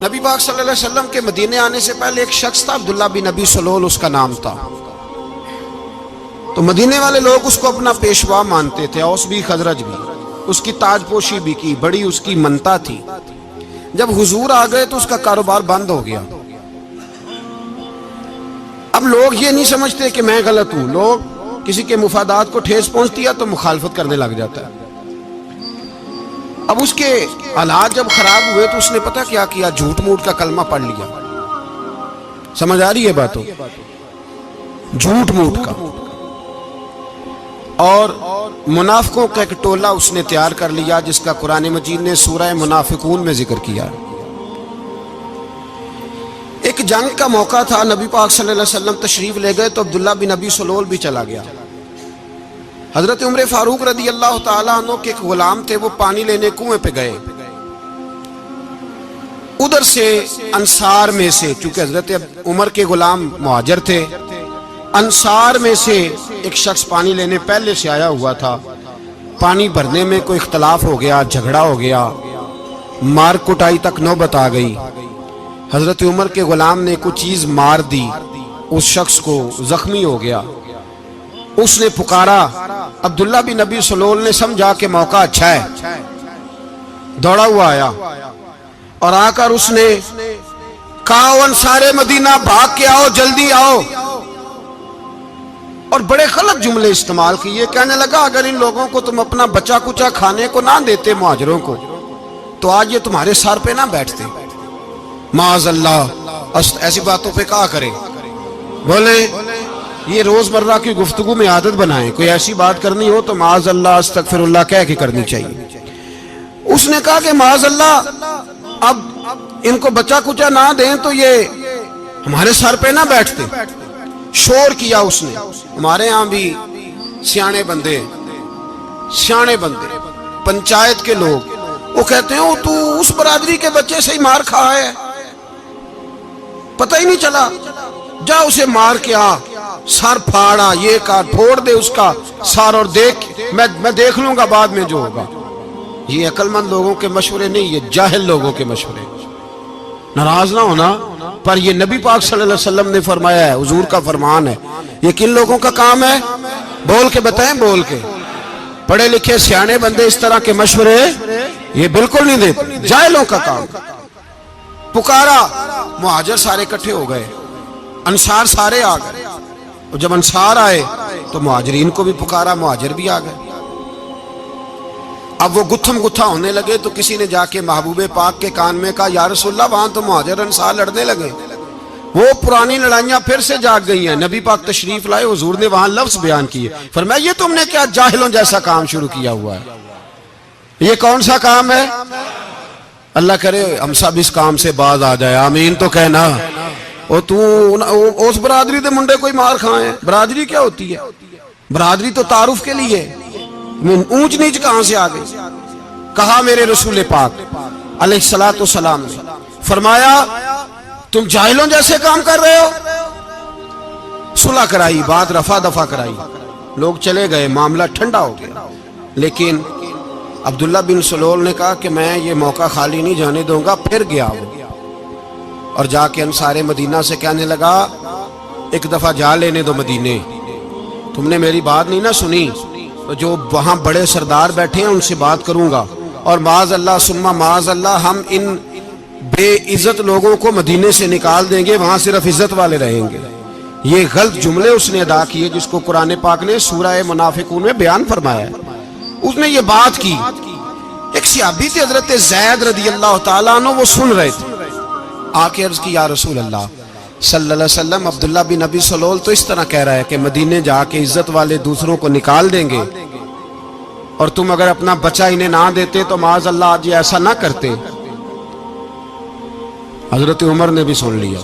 نبی پاک صلی اللہ علیہ وسلم کے مدینے آنے سے پہلے ایک شخص تھا، عبداللہ بن ابی سلول اس کا نام تھا۔ تو مدینے والے لوگ اس کو اپنا پیشوا مانتے تھے، اوس بھی خزرج بھی، اس کی تاج پوشی بھی کی، بڑی اس کی منتا تھی۔ جب حضور آ گئے تو اس کا کاروبار بند ہو گیا۔ اب لوگ یہ نہیں سمجھتے کہ میں غلط ہوں، لوگ کسی کے مفادات کو ٹھیس پہنچتی ہے تو مخالفت کرنے لگ جاتا ہے۔ اب اس کے حالات جب خراب ہوئے تو اس نے پتہ کیا کیا، جھوٹ موٹ کا کلمہ پڑھ لیا۔ سمجھ آ رہی ہے باتوں؟ جھوٹ موٹ کا، اور منافقوں کا ایک ٹولہ اس نے تیار کر لیا جس کا قرآن مجید نے سورہ منافقون میں ذکر کیا۔ ایک جنگ کا موقع تھا، نبی پاک صلی اللہ علیہ وسلم تشریف لے گئے تو عبداللہ بن ابی سلول بھی چلا گیا۔ حضرت عمر فاروق رضی اللہ تعالیٰ عنہ کے ایک غلام تھے، وہ پانی لینے کنویں پہ گئے۔ ادھر سے انصار میں سے، چونکہ حضرت عمر کے غلام مہاجر تھے، انصار میں سے ایک شخص پانی لینے پہلے سے آیا ہوا تھا۔ پانی بھرنے میں کوئی اختلاف ہو گیا، جھگڑا ہو گیا، مار کٹائی تک نوبت آ گئی۔ حضرت عمر کے غلام نے کچھ چیز مار دی، اس شخص کو زخمی ہو گیا۔ اس نے پکارا، عبداللہ بن ابی سلول نے سمجھا کہ موقع اچھا ہے، دوڑا ہوا آیا اور آ کر اس نے کہا، انصار مدینہ بھاگ کے آؤ، جلدی آؤ، اور بڑے غلط جملے استعمال کیے۔ کہنے لگا، اگر ان لوگوں کو تم اپنا بچا کچا کھانے کو نہ دیتے مہاجروں کو تو آج یہ تمہارے سر پہ نہ بیٹھتے۔ معاذ اللہ، ایسی باتوں پہ کہا کرے، بولے یہ روزمرہ کی گفتگو میں عادت بنائیں، کوئی ایسی بات کرنی ہو تو معاذ اللہ استغفر اللہ کہہ کے کرنی چاہیے۔ اس نے کہا کہ معاذ اللہ، اب ان کو بچا کچا نہ دیں تو یہ ہمارے سر پہ نہ بیٹھتے۔ شور کیا اس نے۔ ہمارے ہاں بھی سیانے بندے پنچایت کے لوگ، وہ کہتے ہیں تو اس برادری کے بچے سے ہی مار کھا ہے، پتہ ہی نہیں چلا، جا اسے مار کے آ، سر پھاڑا، یہ کہا پھوڑ دے اس کا سر، اور دیکھ میں دیکھ لوں گا بعد میں جو ہوگا۔ یہ عقل مند لوگوں کے مشورے نہیں، یہ جاہل لوگوں کے مشورے۔ ناراض نہ ہونا، پر یہ نبی پاک صلی اللہ علیہ وسلم نے فرمایا ہے، حضور کا فرمان ہے۔ یہ کن لوگوں کا کام ہے؟ بول کے بتائیں، بول کے۔ پڑھے لکھے سیانے بندے اس طرح کے مشورے یہ بالکل نہیں دیتے، جاہلوں کا کام۔ پکارا، مہاجر سارے اکٹھے ہو گئے، انصار سارے آ گئے، اور جب انصار آئے تو مہاجرین کو بھی پکارا، مہاجر بھی آ گئے۔ اب وہ گتھم گتھا ہونے لگے تو کسی نے جا کے محبوب پاک کے کان میں کہا، یا رسول اللہ، وہاں تو مہاجر انصار لڑنے لگے، وہ پرانی لڑائیاں پھر سے جاگ گئی ہیں۔ نبی پاک تشریف لائے، حضور نے وہاں لفظ بیان کیے، فرمایا یہ تم نے کیا جاہلوں جیسا کام شروع کیا ہوا ہے؟ یہ کون سا کام ہے؟ اللہ کرے ہم سب اس کام سے باز آ جائے، آمین تو کہنا۔ اور تو اس برادری دے منڈے کوئی مار کھائیں؟ برادری کیا ہوتی ہے؟ برادری تو تعارف کے لیے، اونچ نیچ کہاں سے آ گئی؟ کہا میرے رسول پاک علیہ الصلوۃ والسلام نے، فرمایا تم جاہلوں جیسے کام کر رہے ہو۔ صلح کرائی، بات رفع دفع کرائی، لوگ چلے گئے، معاملہ ٹھنڈا ہو گیا۔ لیکن عبداللہ بن سلول نے کہا کہ میں یہ موقع خالی نہیں جانے دوں گا۔ پھر گیا وہ، اور جا کے انصار مدینہ سے کہنے لگا، ایک دفعہ جا لینے دو مدینے، تم نے میری بات نہیں نہ سنی تو جو وہاں بڑے سردار بیٹھے ہیں ان سے بات کروں گا، اور معاذ اللہ ثم معاذ اللہ ہم ان بے عزت لوگوں کو مدینے سے نکال دیں گے، وہاں صرف عزت والے رہیں گے۔ یہ غلط جملے اس نے ادا کیے جس کو قرآن پاک نے سورہ منافقون میں بیان فرمایا ہے۔ اس نے یہ بات کی۔ ایک صحابی تھے حضرت زید رضی اللہ تعالیٰ عنہ، وہ سن رہے تھے، آ کے عرض کی، یا رسول اللہ صلی اللہ علیہ وسلم، عبداللہ بن ابی سلول تو اس طرح کہہ رہا ہے کہ مدینے جا کے عزت والے دوسروں کو نکال دیں گے، اور تم اگر اپنا بچہ انہیں نہ دیتے تو معاذ اللہ آج ایسا نہ کرتے۔ حضرت عمر نے بھی سن لیا۔